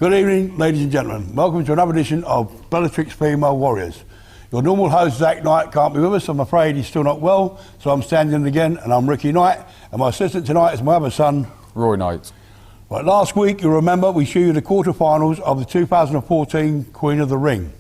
Good evening, ladies and gentlemen. Welcome to another edition of Bellatrix Female Warriors. Your normal host, Zach Knight, can't be with us. I'm afraid he's still not well, so I'm standing in again, and I'm Ricky Knight, and my assistant tonight is my other son, Roy Knight. Right, last week, you'll remember, we showed you the quarterfinals of the 2014 Queen of the Ring.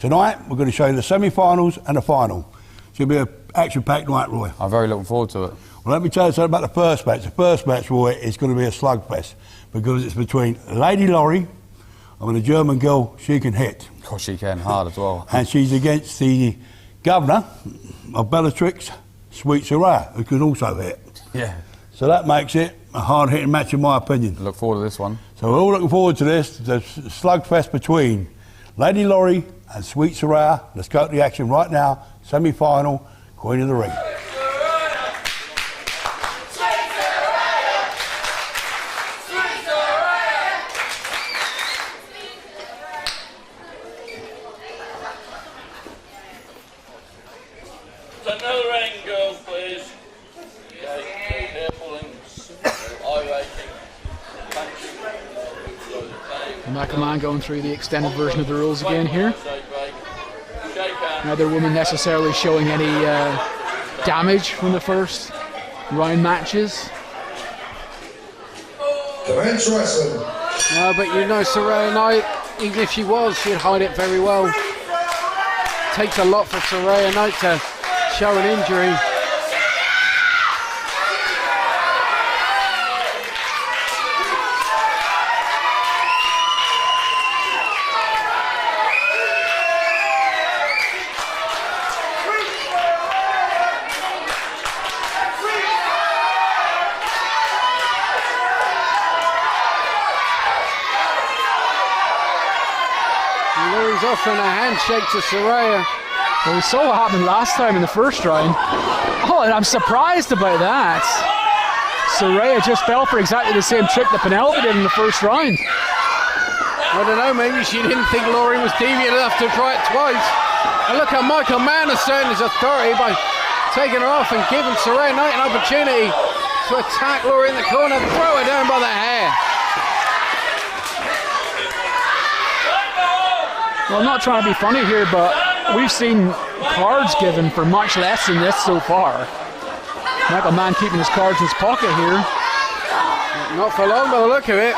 Tonight, we're going to show you the semi-finals and the final. It's going to be an action-packed night, Roy. I'm very looking forward to it. Well, let me tell you something about the first match. The first match, Roy, is going to be a slugfest because it's between Lady Lory and a German girl she can hit. Of course she can, hard as well. And she's against the governor of Bellatrix, Sweet Saraya, who can also hit. Yeah. So that makes it a hard-hitting match in my opinion. Look forward to this one. So we're all looking forward to this, the slugfest between Lady Lory and Sweet Saraya. Let's go to the action right now. Semi-final, Queen of the Ring. Another ring, girls, please. Careful and eye-rating. Michael Mann going through the extended version of the rules again here. Neither woman necessarily showing any damage from the first round matches. Commence wrestling. No, but you know, Saraya Knight, even if she was, she'd hide it very well. Takes a lot for Saraya Knight to show an injury. Lory's offering a handshake to Saraya. Well, we saw what happened last time in the first round. Oh, and I'm surprised about that. Saraya just fell for exactly the same trick that Penelope did in the first round. I don't know, maybe she didn't think Lory was deviant enough to try it twice. And look how Michael Mann asserting his authority by taking her off and giving Saraya Knight an opportunity to attack Lory in the corner, throw her down by the hair. Well, I'm not trying to be funny here, but we've seen cards given for much less than this so far. Michael Mann keeping his cards in his pocket here. Not for long by the look of it.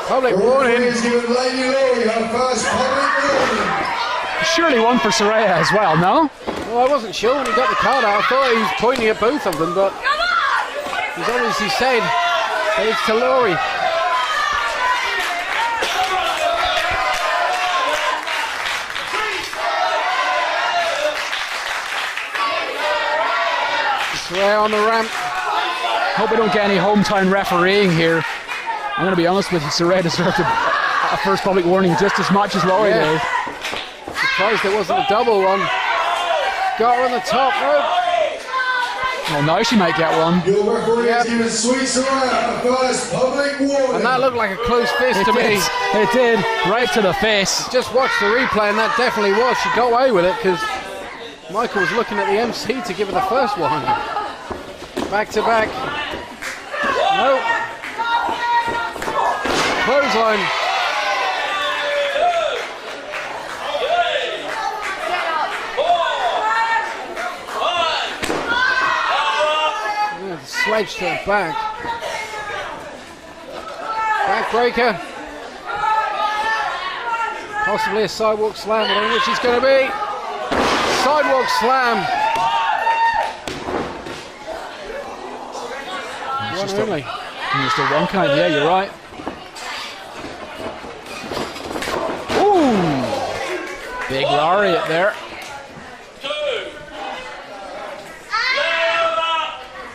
Public warning. He's given Lady Lory her first public warning. Surely one for Saraya as well, no? Well, I wasn't sure when he got the card out. I thought he was pointing at both of them, but he's obviously said that it's to Lory. Saraya on the ramp. Hope we don't get any hometown refereeing here. I'm going to be honest with you, Saraya deserved a first public warning just as much as Lory did. Surprised there wasn't a double one. Got her on the top rope. Well, now she might get one. Your referee has given Sweet Saraya her first public warning. And that looked like a close fist to me. It did, right to the face. Just watched the replay and that definitely was. She got away with it because Michael was looking at the MC to give her the first one. Back to back. Nope. Clothesline. Sledge to the back. Backbreaker. Possibly a sidewalk slam. I don't know which it's going to be. Sidewalk slam. One only. Just a one count, yeah, you're right. Ooh! Big lariat there.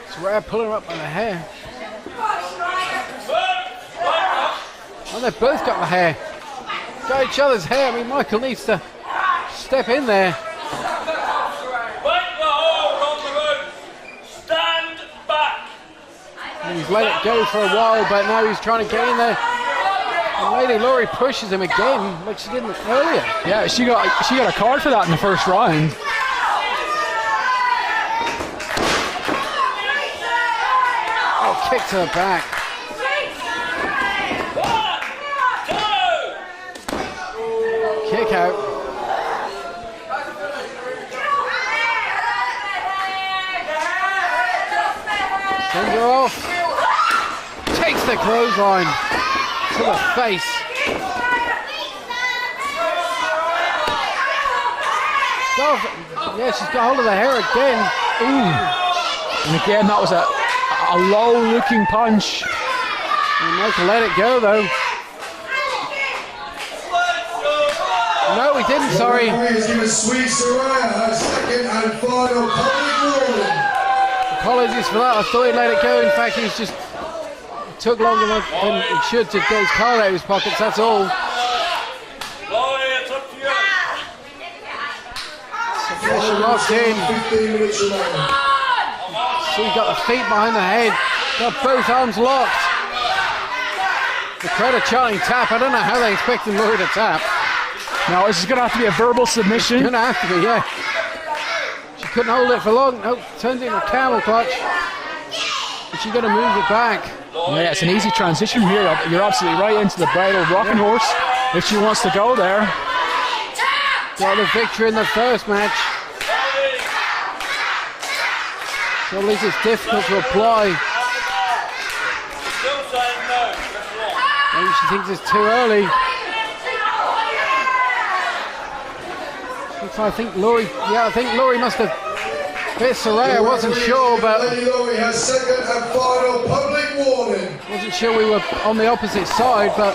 Saraya pulling her up on the hair. Oh, they've both got the hair. Got each other's hair. I mean, Michael needs to step in there. And he's let it go for a while, but now he's trying to get in there. And Lady Lory pushes him again, like she did earlier. Yeah, she got a card for that in the first round. Oh, kick to the back. Kick out. Sends her off. Takes the clothesline to the face. Yeah, she's got hold of the hair again. Ooh. And again, that was a low-looking punch. And Michael let it go, though. No, he didn't, sorry. The referee has given Sweet Saraya her second and final public warning. Apologies for that. I thought he'd let it go. In fact, he was just... It took longer than it should to get his card out of his pockets, that's all. Lory, it's up to you. Submission locked in. 15 minutes remaining. So he got the feet behind the head. Got both arms locked. The crowd are chanting tap. I don't know how they expected Lory to tap. Now this is going to have to be a verbal submission. It's going to have to be, yeah. She couldn't hold it for long. Nope, turns into a camel clutch. But she's going to move it back. Yeah, it's an easy transition here. You're absolutely right into the bridle rocking horse if she wants to go there. Got the victory in the first match. So at least it's difficult to apply. Still saying no. That's wrong. Maybe she thinks it's too early. I think Lory must have bit Saraya. I wasn't sure, but Lady Lory has second and final public warning. wasn't sure we were on the opposite side, but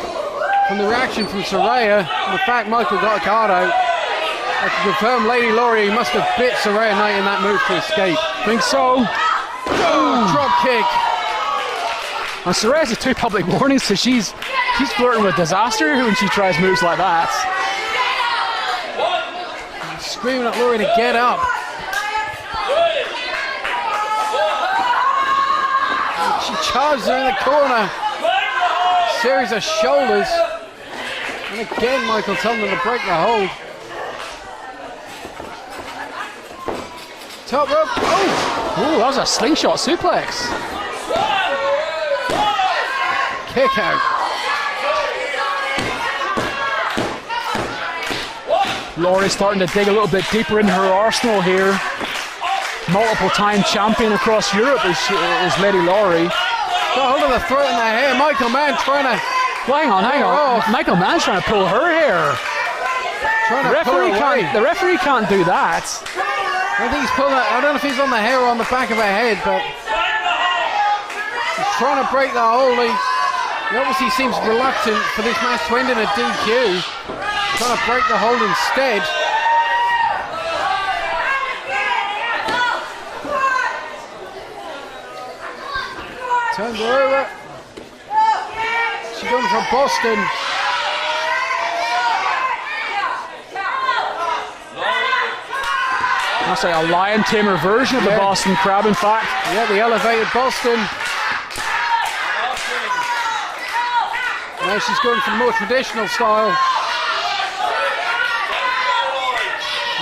from the reaction from Saraya and the fact Michael got a card out, I can confirm Lady Lory must have bit Saraya Knight in that move to escape. Think so. Oh, drop kick. And Saraya's has 2 public warnings, so she's flirting with disaster when she tries moves like that. Screaming at Lory to get up. She charges her in the corner. Series of shoulders. And again, Michael telling her to break the hold. Top rope. Oh! Ooh, that was a slingshot suplex. Kick out. Lory's starting to dig a little bit deeper into her arsenal here. Multiple-time champion across Europe is Lady Lory. Got hold of the throat and the hair. Michael Mann trying to... Hang on. Michael Mann's trying to pull her hair. The referee can't do that. I think he's pulling it. I don't know if he's on the hair or on the back of her head, but he's trying to break the hold. He obviously seems reluctant for this match to end in a DQ. Trying to break the hold instead. Turns her over. She's going from Boston. That's like a lion tamer version of the Boston Crab, in fact. Yeah, the elevated Boston. Now she's going for the more traditional style.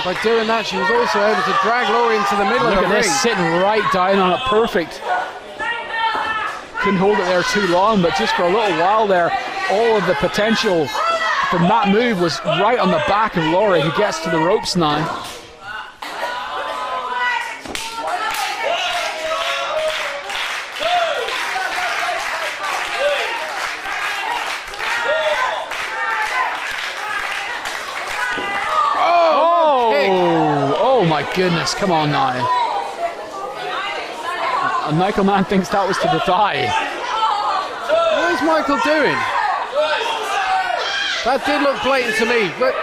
By doing that, she was also able to drag Lory into the middle of the ring. Look at this, sitting right down on it, perfect. Couldn't hold it there too long, but just for a little while there, all of the potential from that move was right on the back of Lory, who gets to the ropes now. Oh my goodness, come on now. And Michael Mann thinks that was to the thigh. What is Michael doing? That did look blatant to me. But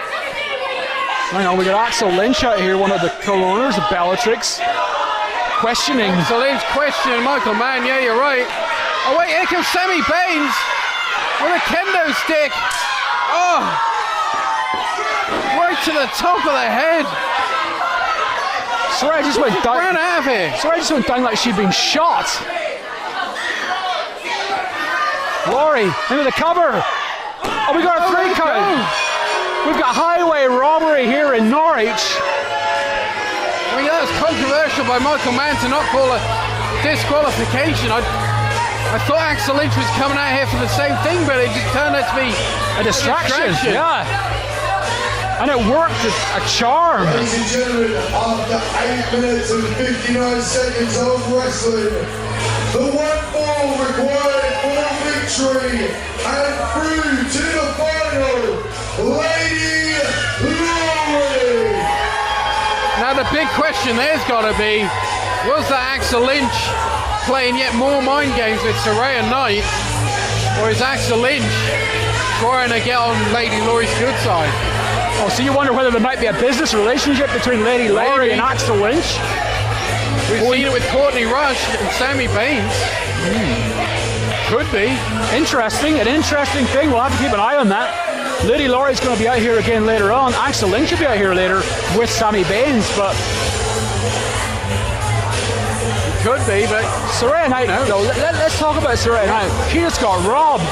hang on, we got Axel Lynch out here, one of the co-owners of Bellatrix, questioning. So Lynch questioning Michael Mann, yeah, you're right. Oh wait, here comes Sammy Baines with a kendo stick. Oh! Right to the top of the head. Saraya just went down. Ran out of here. Saraya just went down like she'd been shot. Lory into the cover. Oh, we got a 3 count. We've got highway robbery here in Norwich. I mean, that was controversial by Michael Mann to not call a disqualification. I thought Axel Lynch was coming out here for the same thing, but it just turned out to be a distraction. Yeah. And it worked a charm. Ladies and gentlemen, after 8 minutes and 59 seconds of wrestling, the one ball required for victory and through to the final. Lady Lory. Now the big question there's got to be, was that Axel Lynch playing yet more mind games with Saraya Knight, or is Axel Lynch trying to get on Lady Lory's good side? Oh, so you wonder whether there might be a business relationship between Lady Lory and Axel Lynch? We've seen it with Courtney Rush and Sammy Baines. Could be. Interesting. An interesting thing. We'll have to keep an eye on that. Lady Lory's going to be out here again later on. Axel Lynch will be out here later with Sammy Baines, but could be, but Saraya Knight, no, let's talk about Saraya Knight. She just got robbed.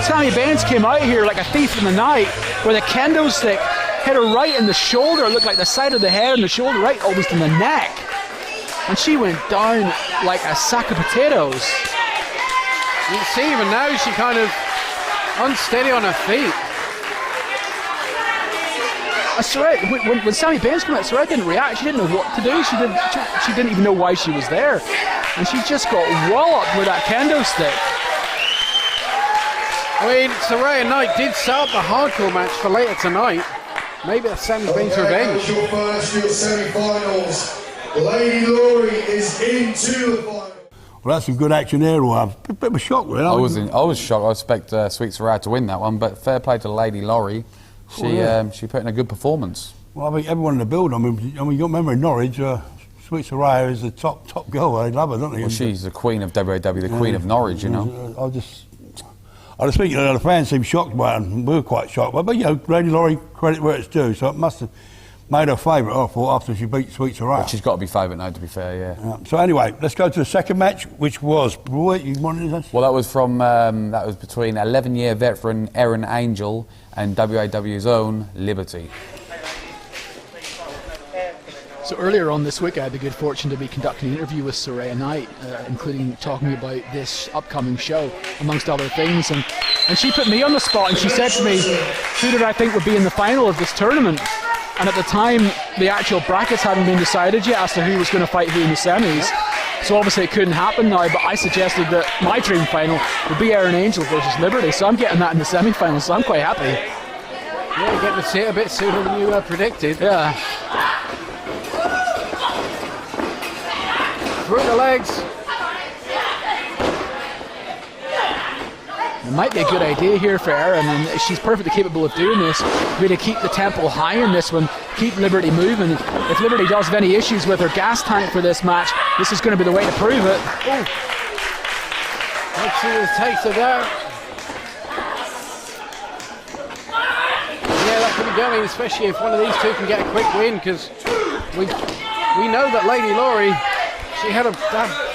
Sammy Baines came out here like a thief in the night with a kendo stick, hit her right in the shoulder. It looked like the side of the head and the shoulder, right almost in the neck. And she went down like a sack of potatoes. You can see even now she kind of unsteady on her feet. Saraya, when Sammy Baines came out, Saraya didn't react. She didn't know what to do. She didn't even know why she was there. And she just got walloped with that kendo stick. I mean, Saraya Knight did set up the hardcore match for later tonight. Maybe that's Sammy Baines' revenge. Your first few semi-finals. Lady Lory is into the final. Well, that's some good action there. A bit of a shock, really. I was shocked. I expect Sweet Saraya to win that one, but fair play to Lady Lory. She put in a good performance. Well, I think everyone in the build. I mean, you got to remember in Norwich, Sweet Saraya is the top girl. They love her, don't they? Well, she's the queen of WAW, the queen of Norwich, you know. I just think the fans seem shocked by it, and we were quite shocked. But you know, Lady Lory, credit where it's due, so it must have made her favourite, I thought, after she beat Sweet Saraya. But she's got to be favourite now, to be fair, yeah. So anyway, let's go to the second match, which was, you wanted this? Well, that was between 11-year veteran Erin Angel and WAW's own Liberty. So earlier on this week, I had the good fortune to be conducting an interview with Saraya Knight, including talking about this upcoming show, amongst other things. And she put me on the spot, and she said to me, who did I think would be in the final of this tournament? And at the time, the actual brackets hadn't been decided yet as to who was going to fight who in the semis. So obviously it couldn't happen now, but I suggested that my dream final would be Erin Angel versus Liberty. So I'm getting that in the semi-finals, so I'm quite happy. Yeah, you're getting to see it a bit sooner than you predicted. Yeah. Through the legs. It might be a good idea here for Erin, and she's perfectly capable of doing this. Really keep the tempo high in this one, keep Liberty moving. If Liberty does have any issues with her gas tank for this match, this is going to be the way to prove it. Oh. Let's see what it takes her down. Yeah, that could be going, especially if one of these two can get a quick win, because we know that Lady Lory, she had a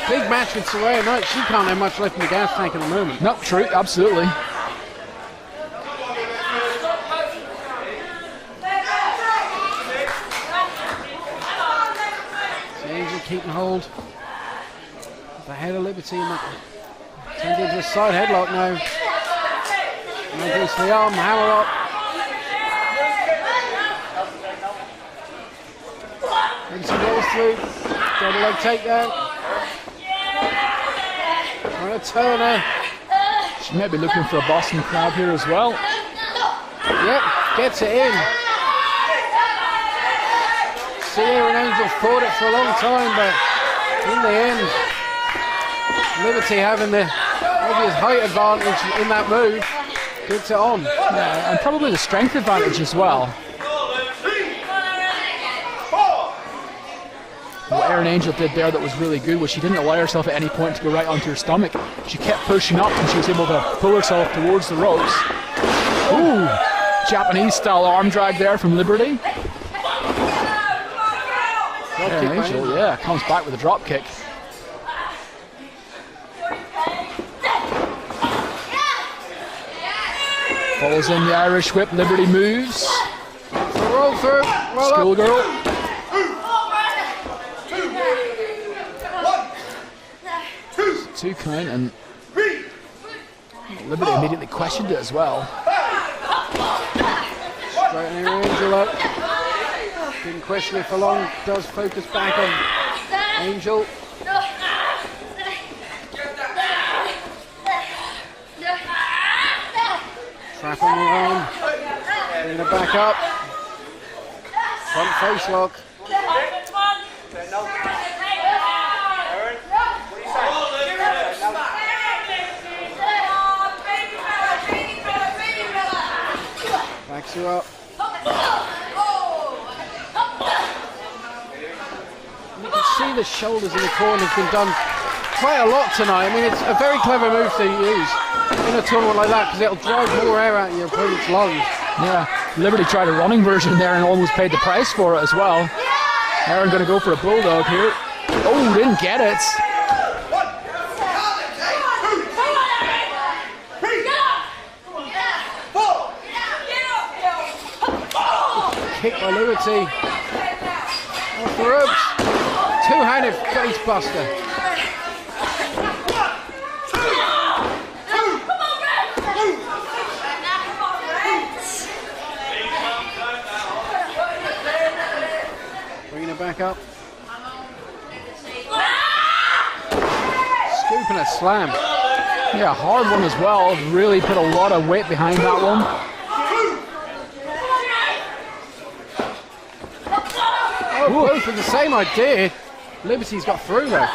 big match with Saraya Knight. She can't have much left in the gas tank at the moment. No, true, absolutely. Angel keeping hold of the head of Liberty. Turned into a side headlock now. Now goes to the arm, hammer lock. Liberty goes through. Double leg takedown. Trying to turn her. She might be looking for a Boston crab here as well. Yep, gets it in. See, Erin Angel fought it for a long time, but in the end, Liberty having the obvious height advantage in that move, gets it on. Yeah, and probably the strength advantage as well. What Erin Angel did there that was really good was she didn't allow herself at any point to go right onto her stomach. She kept pushing up and she was able to pull herself towards the ropes. Ooh, Japanese style arm drag there from Liberty. Erin Angel, yeah, comes back with a drop kick. Follows in the Irish whip, Liberty moves. Roll through, well Schoolgirl. Two count, and Liberty immediately questioned it as well. Straightening her Angel up. Didn't question it for long, does focus back on Angel. Trap on the arm. Bringing her back up. Front face lock. Backs her up. You can see the shoulders in the corner have been done quite a lot tonight. I mean, it's a very clever move to use in a tournament like that because it'll drive more air out of your opponent's lungs. Yeah, Liberty tried a running version there and almost paid the price for it as well. Erin going to go for a bulldog here. Oh, didn't get it. Kick by Liberty. Off the ropes. Two-handed face buster. Bringing it back up. Scoop and a slam. Yeah, hard one as well. Really put a lot of weight behind that one. Oh, both with the same idea. Liberty's got through though.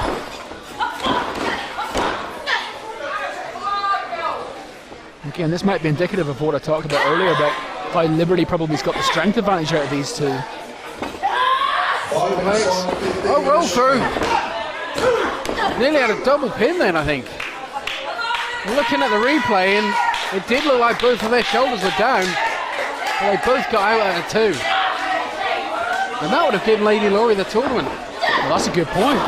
Again, this might be indicative of what I talked about earlier about how Liberty probably's got the strength advantage out of these two. Oh, roll through. Nearly had a double pin then, I think. Looking at the replay, and it did look like both of their shoulders were down, but they both got out at a two. And that would have given Lady Lory the tournament. Well, that's a good point.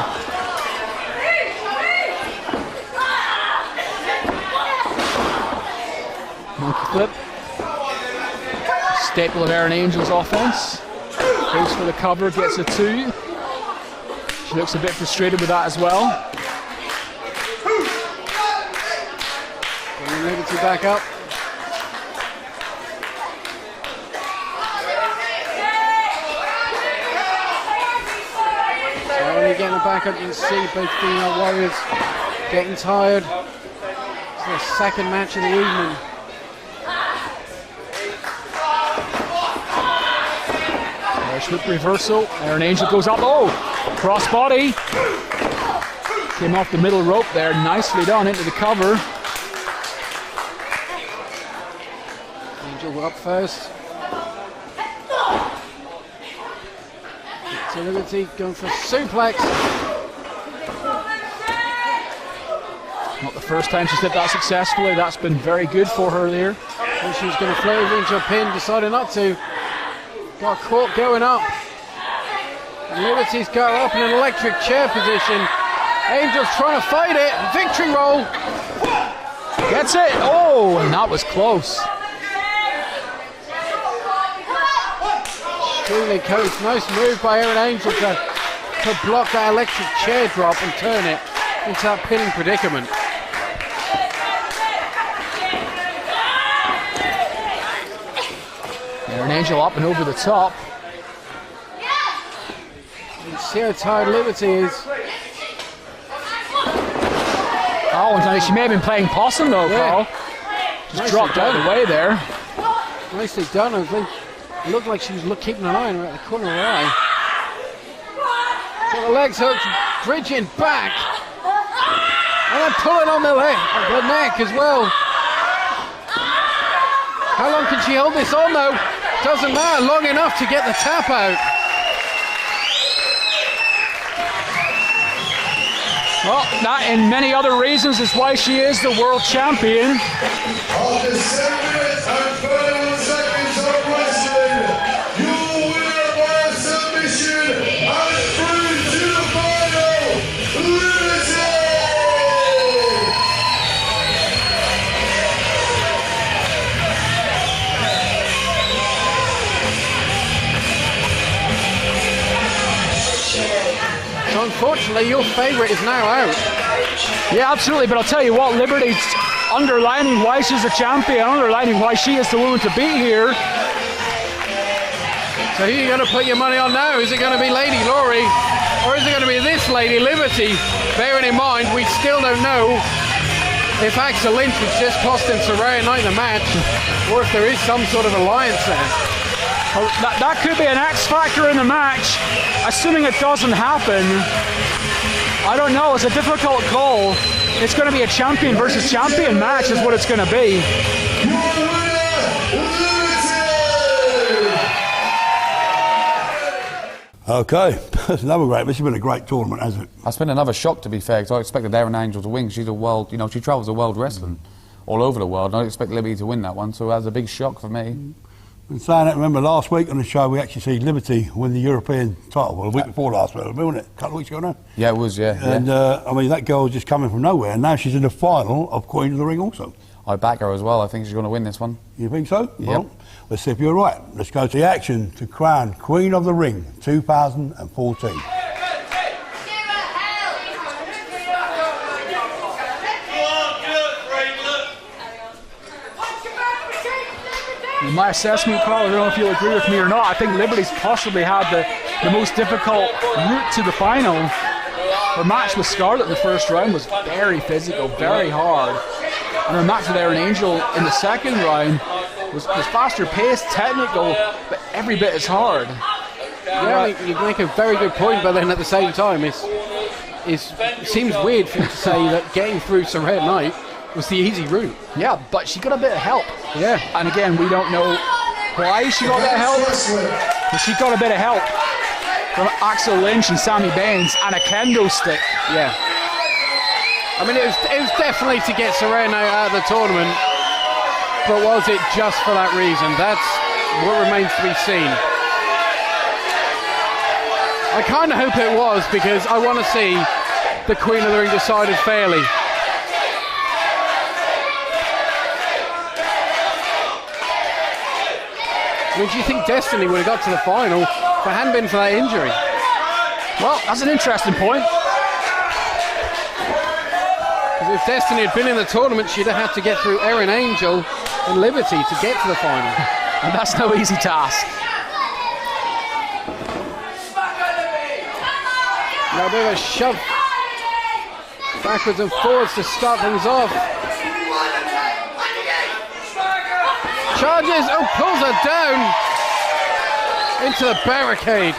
Monkey flip. Staple of Erin Angel's offense. Goes for the cover, gets a two. She looks a bit frustrated with that as well. Bringing Liberty back up. Slowly getting her back up. You can see both female warriors getting tired. It's their second match of the evening. Whip reversal. Erin Angel goes up. Oh, crossbody. Came off the middle rope there. Nicely done into the cover. Angel up first. To Liberty going for a suplex. Not the first time she's did that successfully. That's been very good for her there. And she was going to float over into a pin, decided not to. Got caught going up. Liberty's got her up in an electric chair position. Angel's trying to fight it. Victory roll. Gets it. Oh, and that was close. Extremely close. Nice move by Erin Angel to block that electric chair drop and turn it into that pinning predicament. Erin Angel up and over the top. You see how tired Liberty is. Oh, and she may have been playing possum though, Yeah. Carl. Just dropped out of the way there. Nicely done. I think it looked like she was keeping an eye on her at the corner of her eye. Got the legs hooked, bridging back. And then pulling on the neck as well. How long can she hold this on though? Doesn't matter, long enough to get the tap out. Well, that and many other reasons is why she is the world champion. After 7 minutes and 31 seconds of wrestling, you will win by submission and through to the final, Liberty! So unfortunately, your favourite is now out. Yeah, absolutely. But I'll tell you what, Liberty's underlining why she's a champion, underlining why she is the woman to beat here. So who are you going to put your money on now? Is it going to be Lady Lory, or is it going to be this lady, Liberty? Bearing in mind, we still don't know if Axel Lynch was just costing Saraya Knight the match, or if there is some sort of alliance there. Well, that could be an X factor in the match, assuming it doesn't happen. I don't know, it's a difficult call. It's going to be a champion versus champion match is what it's going to be. Okay, that's another great. This has been a great tournament, hasn't it? That's been another shock, to be fair, because I expected Erin Angel to win. She's a world, you know, she travels the world wrestling all over the world. I expect Liberty to win that one, so that was a big shock for me. And saying that, remember last week on the show we actually see Liberty win the European title. Well, a week before last week, wasn't it? A couple of weeks ago now. Yeah, it was, yeah. And I mean, that girl was just coming from nowhere, and now she's in the final of Queen of the Ring also. I back her as well. I think she's going to win this one. You think so? Yep. Well, let's see if you're right. Let's go to the action to crown Queen of the Ring 2014. My assessment, Carl, I don't know if you'll agree with me or not. I think Liberty's possibly had the most difficult route to the final. Her match with Scarlett in the first round was very physical, very hard. And her match with Erin Angel in the second round was faster paced, technical, but every bit as hard. Yeah, you make a very good point, but then at the same time, it seems weird for you to say that getting through Saraya Knight was the easy route. Yeah, but she got a bit of help. Yeah. And again, we don't know why she got that help, but she got a bit of help from Axel Lynch and Sammy Baines and a kendo stick. Yeah. I mean, it was definitely to get Saraya Knight out of the tournament, but was it just for that reason? That's what remains to be seen. I kind of hope it was, because I want to see the Queen of the Ring decided fairly. I mean, do you think Destiny would have got to the final if it hadn't been for that injury? Well, that's an interesting point. Because if Destiny had been in the tournament, she'd have had to get through Erin Angel and Liberty to get to the final. And that's no easy task. Now a bit of a shove backwards and forwards to start things off. Charges, oh, pulls her down into the barricade.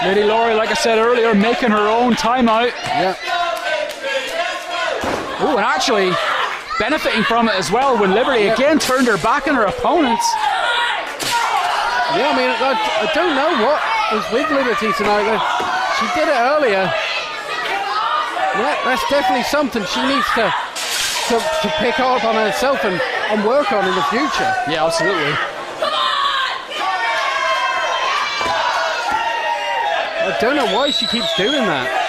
Lady Lory, like I said earlier, making her own timeout. Yeah. Oh, and actually benefiting from it as well when Liberty again turned her back on her opponents. Yeah, I mean, I don't know what is with Liberty tonight. She did it earlier. That's definitely something she needs to pick up on herself and work on in the future. Yeah, absolutely. I don't know why she keeps doing that.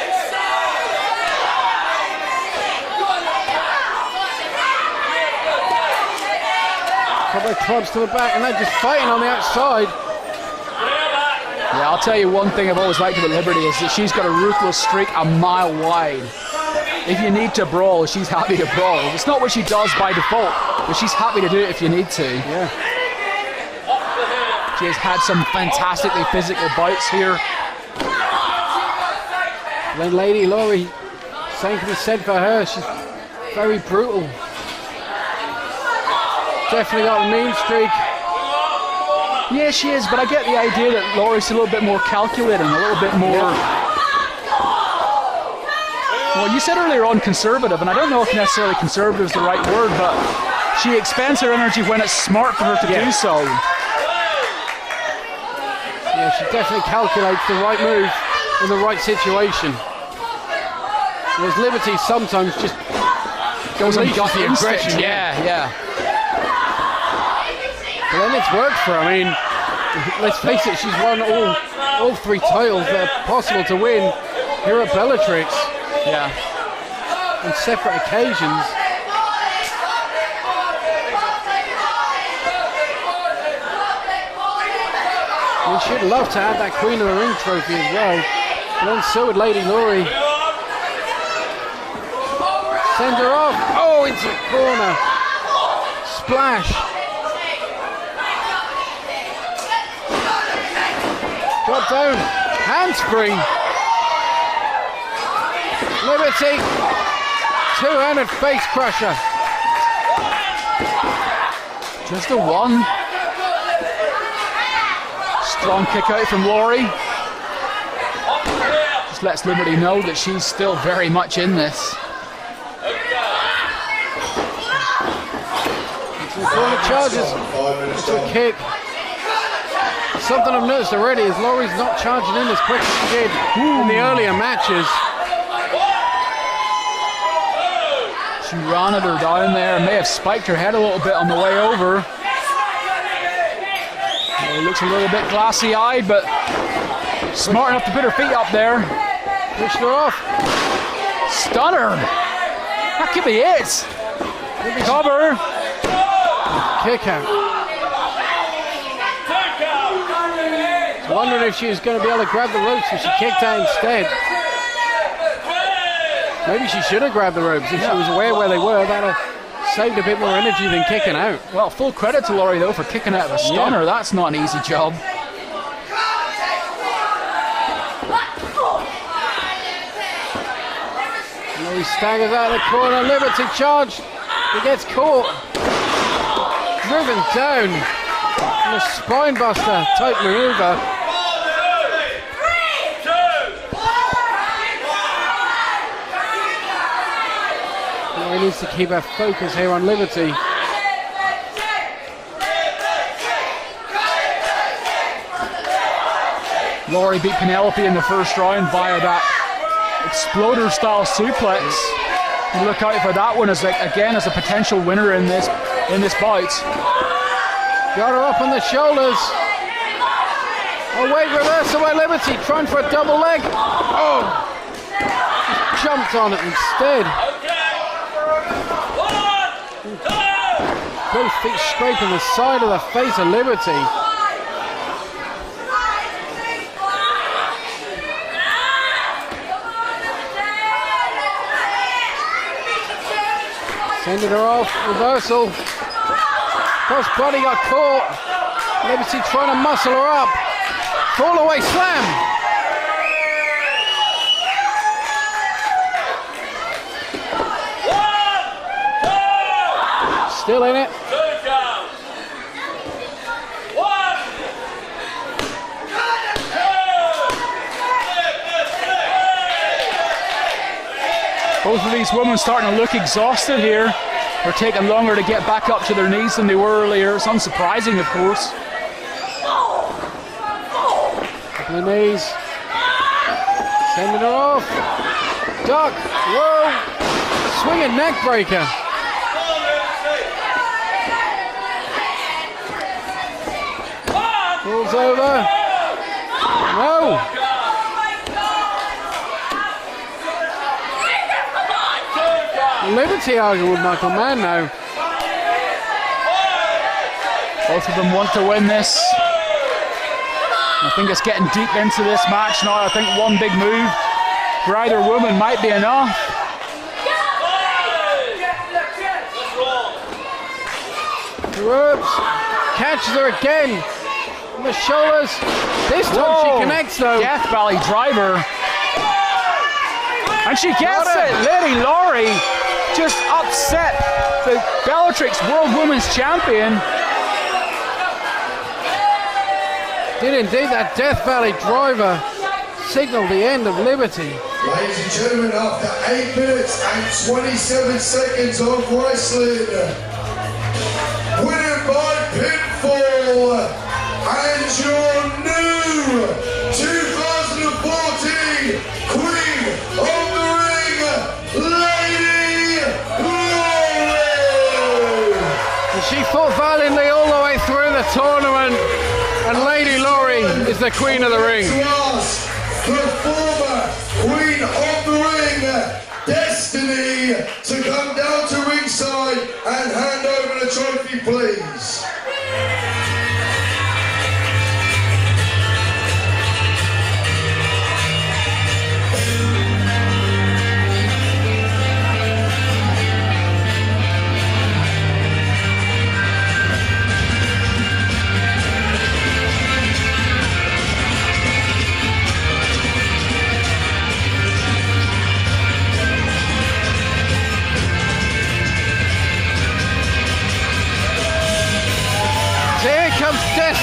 Couple of clubs to the back, and they're just fighting on the outside. Yeah, I'll tell you one thing I've always liked about Liberty is that she's got a ruthless streak a mile wide. If you need to brawl, she's happy to brawl. It's not what she does by default, but she's happy to do it if you need to. Yeah. She has had some fantastically physical bouts here. Then Lady Lory, same can be said for her. She's very brutal. Definitely got a mean streak. Yeah, she is, but I get the idea that Lory's a little bit more calculating, a little bit more... Well, you said earlier on conservative, and I don't know if necessarily conservative is the right word, but she expends her energy when it's smart for her to do so. Yeah, she definitely calculates the right move in the right situation. Whereas Liberty sometimes just goes on gut the instinct. aggression. Yeah. But then it's worked for her. I mean, let's face it, she's won all three titles that are possible to win here at Bellatrix. Yeah. On separate occasions. And she'd love to have that Queen of the Ring trophy as well. But then so would Lady Lory. Send her off. Oh, into the corner. Splash. down. Handspring. Liberty. Two-handed face crusher. Just a one. Strong kick out from Lory. Just lets Liberty know that she's still very much in this. Corner charges into a kick. Something I've noticed already is Lory's not charging in as quick as she did in the earlier matches. She ran at her down there and may have spiked her head a little bit on the way over. It looks a little bit glassy-eyed, but smart enough to put her feet up there. Pushed her off. Stunner. That could be it. Cover. Kick out. Wondering if she was going to be able to grab the ropes, so she kicked out instead. Maybe she should have grabbed the ropes if she was aware where they were. That would have saved a bit more energy than kicking out. Well, full credit to Lory though for kicking out of a stunner. Yeah. That's not an easy job. Lory staggers out of the corner. Liberty charge. He gets caught. Driven down. And a spine buster type maneuver. He needs to keep her focus here on Liberty. Lory beat Penelope in the first round via that exploder style suplex. You look out for that one as again as a potential winner in this bout. Got her up on the shoulders. Oh wait, reversal by Liberty, trying for a double leg. Oh, just jumped on it instead. Both feet scraping the side of the face of Liberty. Sending her off, reversal. Cross body got caught. Liberty trying to muscle her up. Fall away slam. Still in it. Both of these women starting to look exhausted here. They're taking longer to get back up to their knees than they were earlier. It's unsurprising, of course. Couple of knees. Sending her off. Duck. Whoa. Swinging neck breaker. Falls over. No. Liberty arguing with Michael Mann now. Both of them want to win this. I think it's getting deep into this match now. I think one big move for either woman might be enough. The ropes. Catches her again. On the shoulders. This time she connects though. Death Valley driver. And she gets it. Lady Lory just upset the Bellatrix World Women's Champion. Did indeed. That Death Valley driver signaled the end of Liberty. Ladies and gentlemen, after 8 minutes and 27 seconds of wrestling, winning by pinfall, and your new 2014 Queen of the Ring, Lady Lory. And she fought valiantly all the way through the tournament, and Lady Lory is the Queen of the Ring. To us, the former Queen of the Ring, Destiny, to come down to ringside and hand over the trophy, please.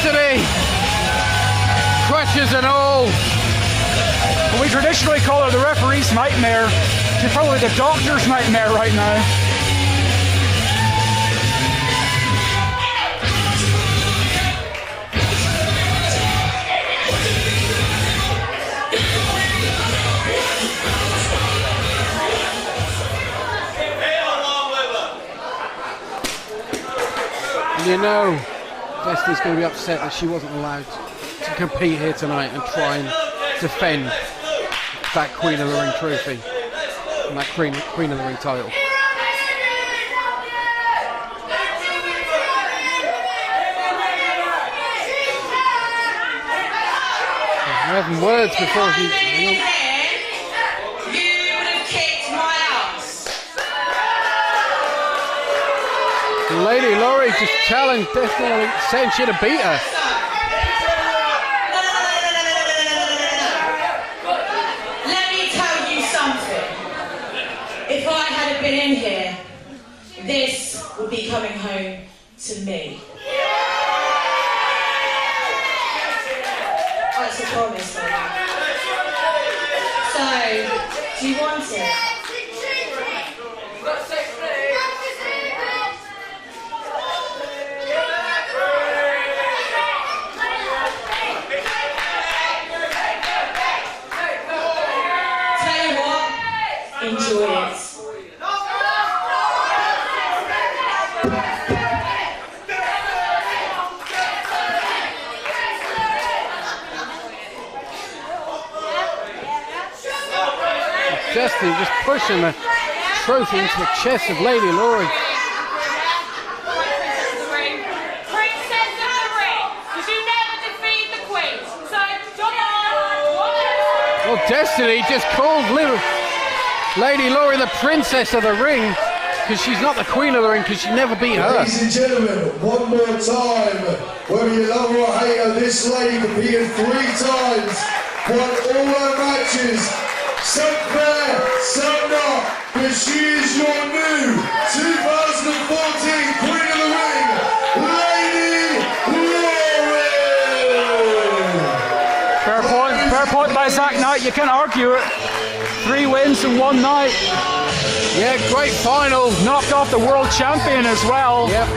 Destiny! Crutches and all. Well, we traditionally call her the referee's nightmare. She's probably the doctor's nightmare right now. You know, Destiny's going to be upset that she wasn't allowed to compete here tonight and try and defend that Queen of the Ring trophy and that Queen of the Ring title. We're having words before she... Lady Lory just challenged Destiny, saying she'd have beat her. Let me tell you something. If I hadn't been in here, this would be coming home to me. That's a promise, though. So, do you want it? Enjoy it. Destiny just pushing the trophy into the chest of Lady Lory. Well, Destiny just called Lady Lory the Princess of the Ring because she's not the Queen of the Ring because she never beat her. Ladies and gentlemen, one more time, whether you love her or hate her, this lady competed 3 times, won all her matches, some fair, some not, but she is your new 2014 Queen of the Ring, Lady Lory! Fair point by Zach Knight, you can't argue it. 3 wins in 1 night. Yeah, great final. Knocked off the world champion as well. Yep.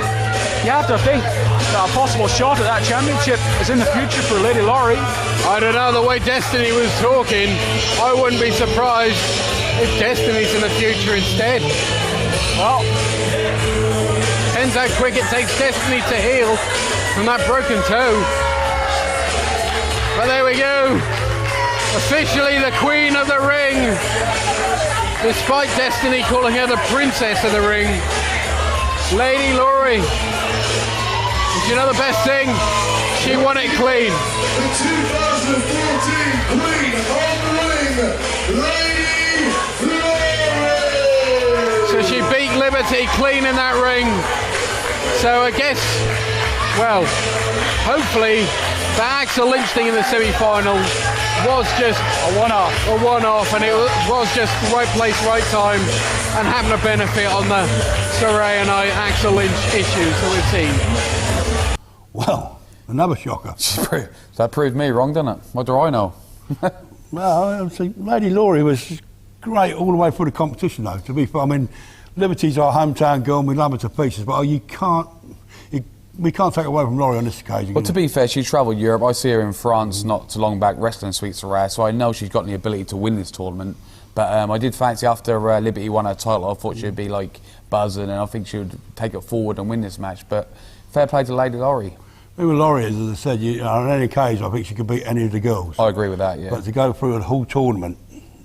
You have to think that a possible shot at that championship is in the future for Lady Lory. I don't know, the way Destiny was talking, I wouldn't be surprised if Destiny's in the future instead. Well, depends how quick it takes Destiny to heal from that broken toe. But there we go. Officially the Queen of the Ring, despite Destiny calling her the Princess of the Ring, Lady Lory. And you know the best thing? She won it clean. The 2014 Queen of the Ring, Lady Lory! So she beat Liberty clean in that ring. So I guess, well, hopefully the Axel Lynch thing in the semi-finals was just a one-off, and it was just the right place, right time, and having a benefit on the Saraya and Axel Lynch issues that we've seen. Well, another shocker. That proved me wrong, didn't it? What do I know? Well, see, Lady Lory was great all the way through the competition, though. To be fair, I mean, Liberty's our hometown girl, and we love her to pieces, but we can't take away from Lory on this occasion. Well, to be fair, she travelled Europe. I see her in France not too long back wrestling Sweet Saraya, so I know she's got the ability to win this tournament. But I did fancy after Liberty won her title, I thought she'd be like buzzing, and I think she would take it forward and win this match. But fair play to Lady Lory. Who Lory is, as I said, on any occasion, I think she could beat any of the girls. I agree with that, yeah. But to go through the whole tournament,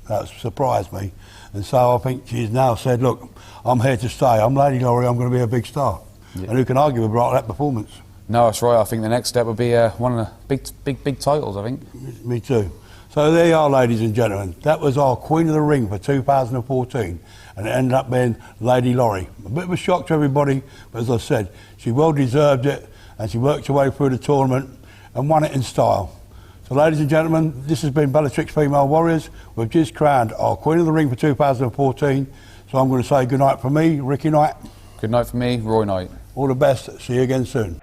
that surprised me. And so I think she's now said, look, I'm here to stay. I'm Lady Lory, I'm going to be a big star. Yeah. And who can argue about that performance? No, that's right. I think the next step would be one of the big titles, I think. Me too. So there you are, ladies and gentlemen. That was our Queen of the Ring for 2014. And it ended up being Lady Lory. A bit of a shock to everybody, but as I said, she well deserved it, and she worked her way through the tournament and won it in style. So ladies and gentlemen, this has been Bellatrix Female Warriors. We've just crowned our Queen of the Ring for 2014. So I'm going to say good night from me, Ricky Knight. Good night from me, Roy Knight. All the best. See you again soon.